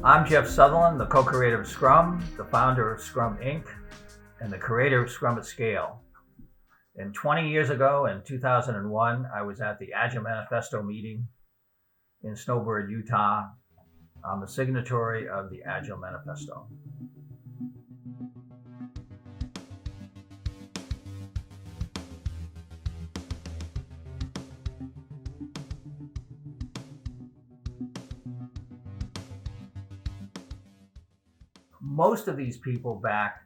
I'm Jeff Sutherland, the co-creator of Scrum, the founder of Scrum Inc., and the creator of Scrum at Scale. And 20 years ago, in 2001, I was at the Agile Manifesto meeting in Snowbird, Utah. I'm the signatory of the Agile Manifesto. Most of these people back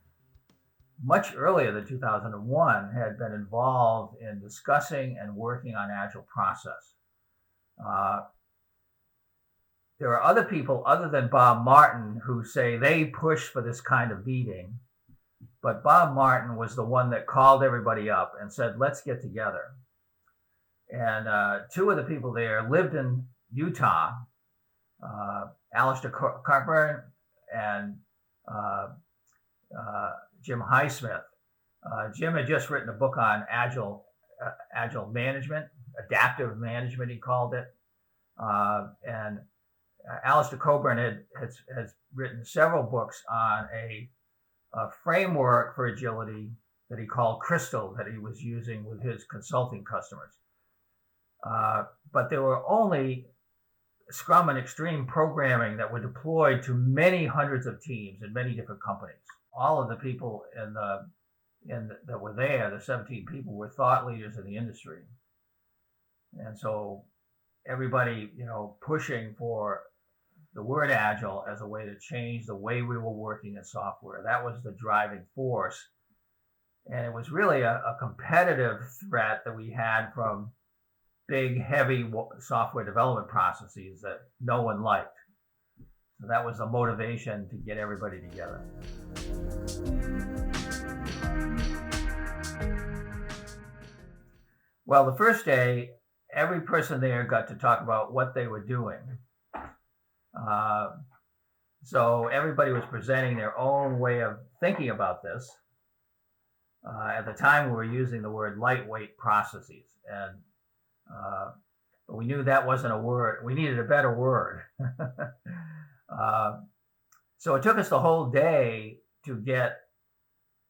much earlier than 2001 had been involved in discussing and working on Agile process. There are other people other than Bob Martin who say they pushed for this kind of meeting, but Bob Martin was the one that called everybody up and said, let's get together. And two of the people there lived in Utah, Alistair Cockburn and Jim Highsmith. Jim had just written a book on agile management, adaptive management, he called it. And Alistair Cockburn has written several books on a framework for agility that he called Crystal, that he was using with his consulting customers. But there were only Scrum and Extreme programming that were deployed to many hundreds of teams in many different companies. All of the people that were there, the 17 people, were thought leaders in the industry. And so everybody, pushing for the word Agile as a way to change the way we were working in software. That was the driving force. And it was really a competitive threat that we had from big, heavy software development processes that no one liked. So that was the motivation to get everybody together. Well, the first day, every person there got to talk about what they were doing. So everybody was presenting their own way of thinking about this. At the time, we were using the word lightweight processes, and but we knew that wasn't a word. We needed a better word. So it took us the whole day to get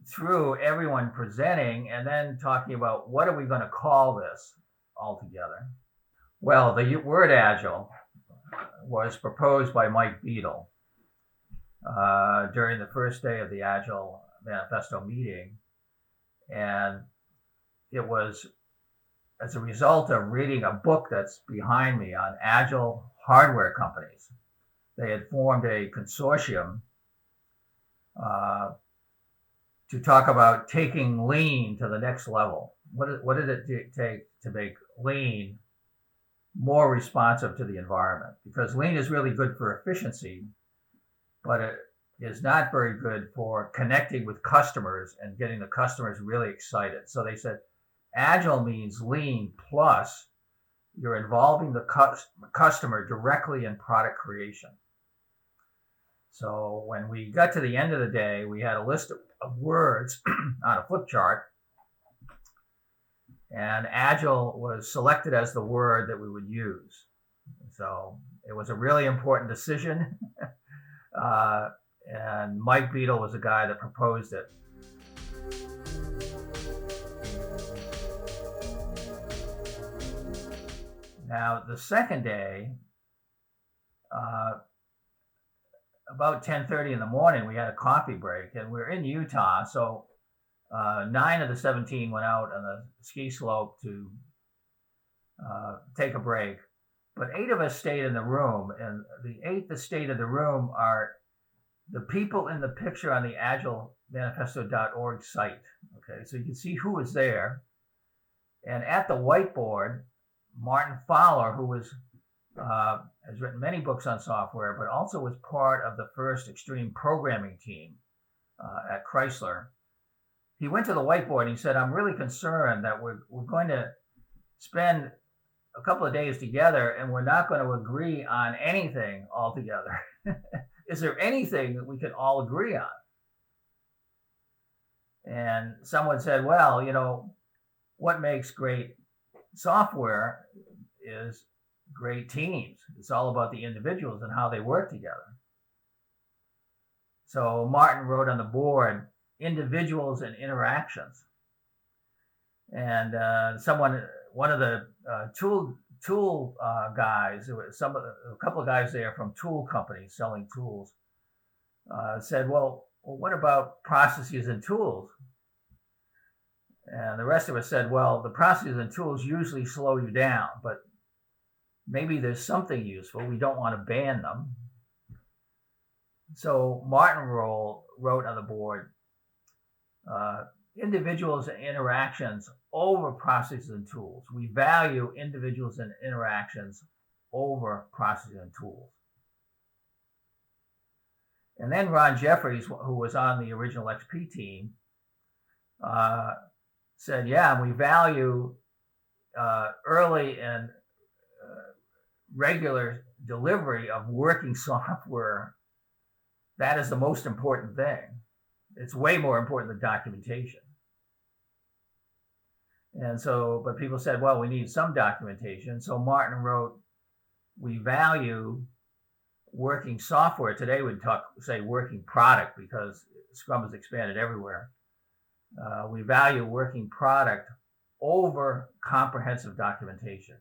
through everyone presenting and then talking about what are we going to call this altogether. Well, the word Agile was proposed by Mike Beadle during the first day of the Agile Manifesto meeting. And it was as a result of reading a book that's behind me on Agile hardware companies. They had formed a consortium to talk about taking lean to the next level. What did it take to make lean more responsive to the environment? Because lean is really good for efficiency, but it is not very good for connecting with customers and getting the customers really excited. So they said, Agile means lean plus you're involving the customer directly in product creation. So when we got to the end of the day, we had a list of words on a flip chart, and Agile was selected as the word that we would use. So it was a really important decision, and Mike Beadle was the guy that proposed it. Now, the second day, about 10:30 in the morning, we had a coffee break, and we're in Utah, so 9 of the 17 went out on the ski slope to take a break, but 8 of us stayed in the room, and the 8 that stayed in the room are the people in the picture on the agilemanifesto.org site. Okay, so you can see who was there, and at the whiteboard, Martin Fowler, who has written many books on software, but also was part of the first extreme programming team at Chrysler. He went to the whiteboard and he said, I'm really concerned that we're going to spend a couple of days together and we're not going to agree on anything altogether. Is there anything that we can all agree on? And someone said, well, what makes great software is great teams. It's all about the individuals and how they work together. So Martin wrote on the board, individuals and interactions. And one of the tool guys, there was a couple of guys there from tool companies selling tools, said, well, what about processes and tools? And the rest of us said, well, the processes and tools usually slow you down, but maybe there's something useful. We don't want to ban them. So Martin wrote on the board, individuals and interactions over processes and tools. We value individuals and interactions over processes and tools. And then Ron Jeffries, who was on the original XP team, said, yeah, we value early and regular delivery of working software. That is the most important thing. It's way more important than documentation. And so, but people said, well, we need some documentation. So Martin wrote, we value working software. Today we'd say working product, because Scrum has expanded everywhere. We value working product over comprehensive documentation.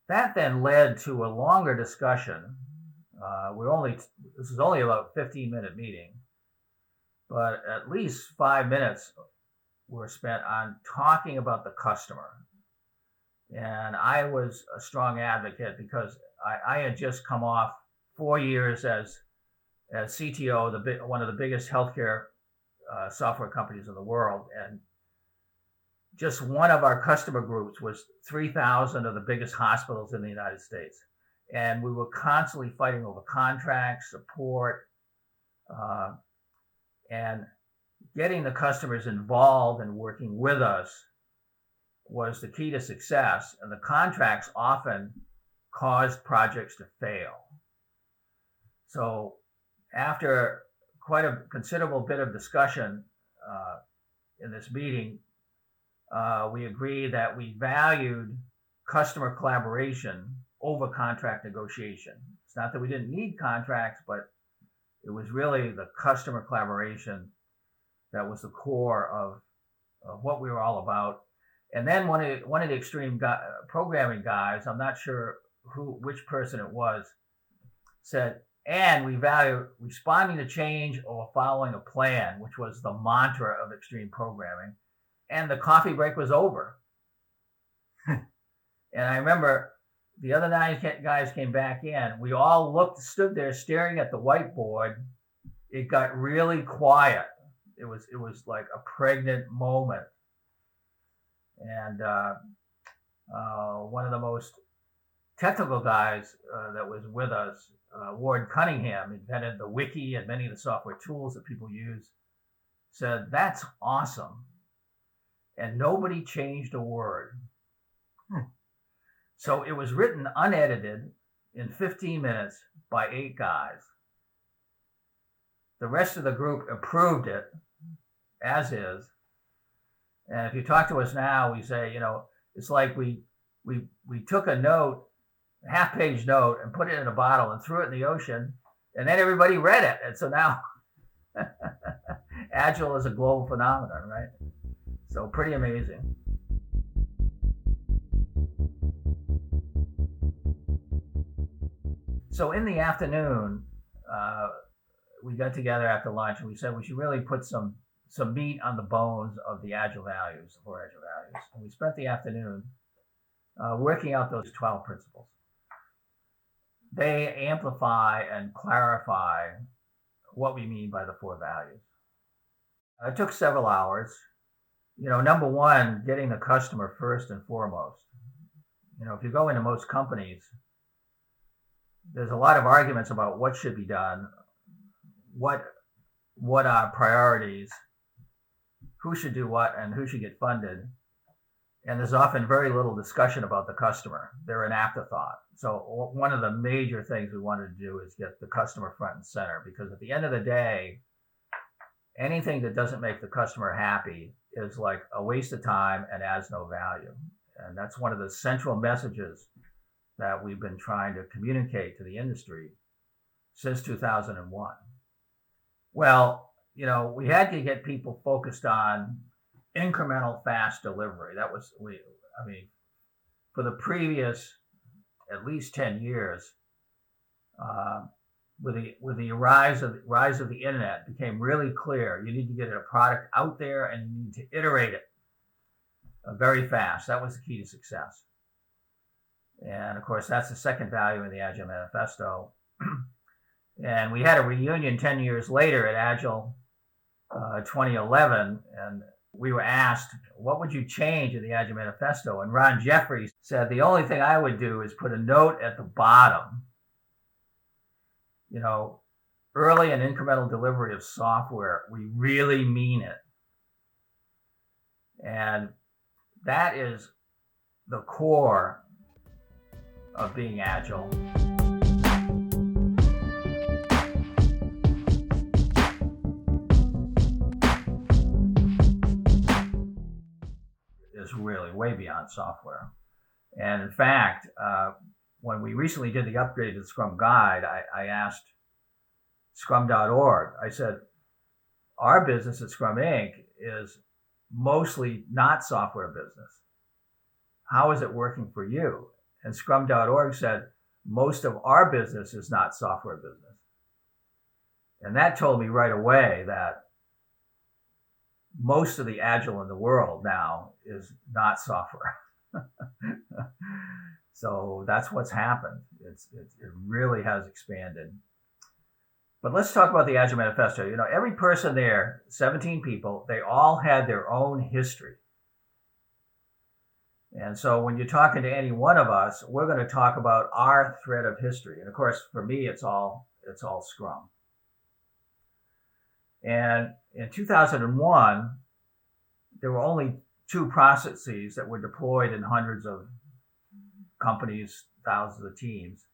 That then led to a longer discussion. This was only about a 15-minute meeting, but at least 5 minutes were spent on talking about the customer. And I was a strong advocate because I had just come off 4 years as CTO, one of the biggest healthcare software companies in the world. And just one of our customer groups was 3,000 of the biggest hospitals in the United States. And we were constantly fighting over contracts, support, and getting the customers involved and working with us was the key to success. And the contracts often caused projects to fail. So after quite a considerable bit of discussion in this meeting, we agreed that we valued customer collaboration over contract negotiation. It's not that we didn't need contracts, but it was really the customer collaboration that was the core of what we were all about. And then one of the extreme programming guys, I'm not sure which person it was, said, and we value responding to change or following a plan, which was the mantra of extreme programming. And the coffee break was over. And I remember the other 9 guys came back in. We all stood there staring at the whiteboard. It got really quiet. It was like a pregnant moment. And one of the most technical guys that was with us, Ward Cunningham, invented the wiki and many of the software tools that people use, said, that's awesome. And nobody changed a word. So it was written unedited in 15 minutes by 8 guys. The rest of the group approved it as is. And if you talk to us now, we say, it's like we took a note, a half-page note, and put it in a bottle and threw it in the ocean, and then everybody read it. And so now Agile is a global phenomenon, right? So pretty amazing. So in the afternoon, we got together after lunch and we said we should really put some meat on the bones of the Agile values, the 4 Agile values. And we spent the afternoon working out those 12 principles. They amplify and clarify what we mean by the 4 values. It took several hours. Number one, getting the customer first and foremost. If you go into most companies, there's a lot of arguments about what should be done, what are priorities, who should do what, and who should get funded. And there's often very little discussion about the customer. They're an afterthought. So one of the major things we wanted to do is get the customer front and center, because at the end of the day, anything that doesn't make the customer happy is like a waste of time and adds no value. And that's one of the central messages that we've been trying to communicate to the industry since 2001. Well, we had to get people focused on incremental fast delivery. That was, for the previous at least 10 years, with the rise of the internet, it became really clear you need to get a product out there and you need to iterate it very fast. That was the key to success. And of course, that's the second value in the Agile Manifesto. And we had a reunion 10 years later at Agile 2011, and we were asked, what would you change in the Agile Manifesto? And Ron Jeffries said, the only thing I would do is put a note at the bottom, early and incremental delivery of software. We really mean it. And that is the core of being Agile. Is really way beyond software. And in fact, when we recently did the upgrade to the Scrum Guide, I asked Scrum.org, I said, our business at Scrum Inc. is mostly not software business. How is it working for you? And Scrum.org said, most of our business is not software business. And that told me right away that most of the Agile in the world now is not software. So that's what's happened. It really has expanded. But let's talk about the Agile Manifesto. Every person there, 17 people, they all had their own history. And so when you're talking to any one of us, we're going to talk about our thread of history. And of course, for me, it's all Scrum. And in 2001, there were only 2 processes that were deployed in hundreds of companies, thousands of teams.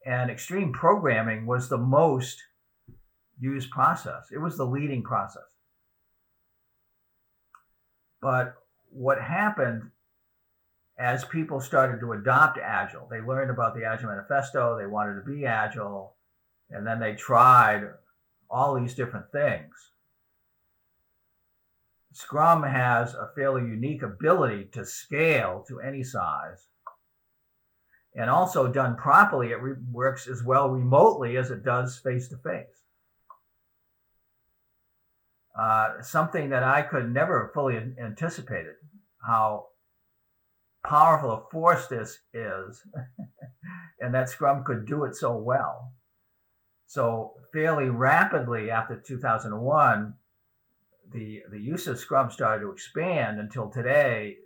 And extreme programming was the most used process. It was the leading process. But what happened as people started to adopt Agile, they learned about the Agile Manifesto, they wanted to be Agile, and then they tried all these different things. Scrum has a fairly unique ability to scale to any size. And also done properly, it works as well remotely as it does face-to-face. Something that I could never have fully anticipated, how powerful a force this is, and that Scrum could do it so well. So fairly rapidly after 2001, the use of Scrum started to expand until today.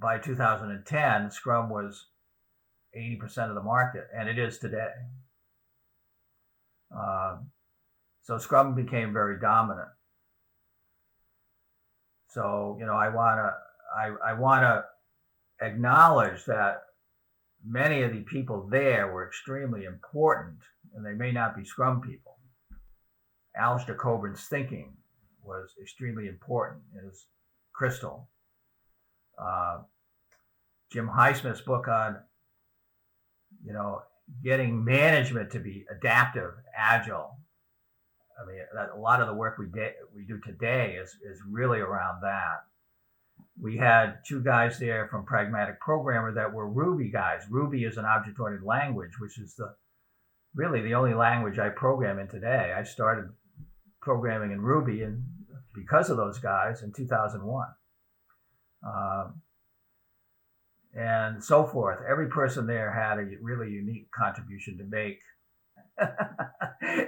By 2010, Scrum was 80% of the market, and it is today. So Scrum became very dominant. So I want to acknowledge that many of the people there were extremely important, and they may not be Scrum people. Alistair Coburn's thinking was extremely important. It is crystal. Jim Highsmith's book on, getting management to be adaptive, agile. A lot of the work we do today is really around that. We had 2 guys there from Pragmatic Programmer that were Ruby guys. Ruby is an object-oriented language, which is really the only language I program in today. I started programming in Ruby because of those guys in 2001. And so forth. Every person there had a really unique contribution to make.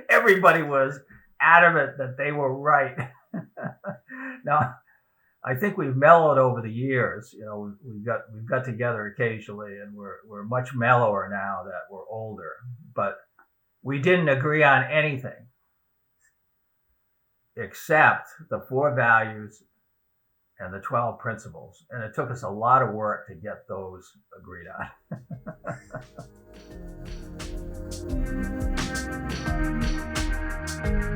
Everybody was adamant that they were right. Now, I think we've mellowed over the years. We've got together occasionally, and we're much mellower now that we're older. But we didn't agree on anything except the 4 values and the 12 principles. And it took us a lot of work to get those agreed on.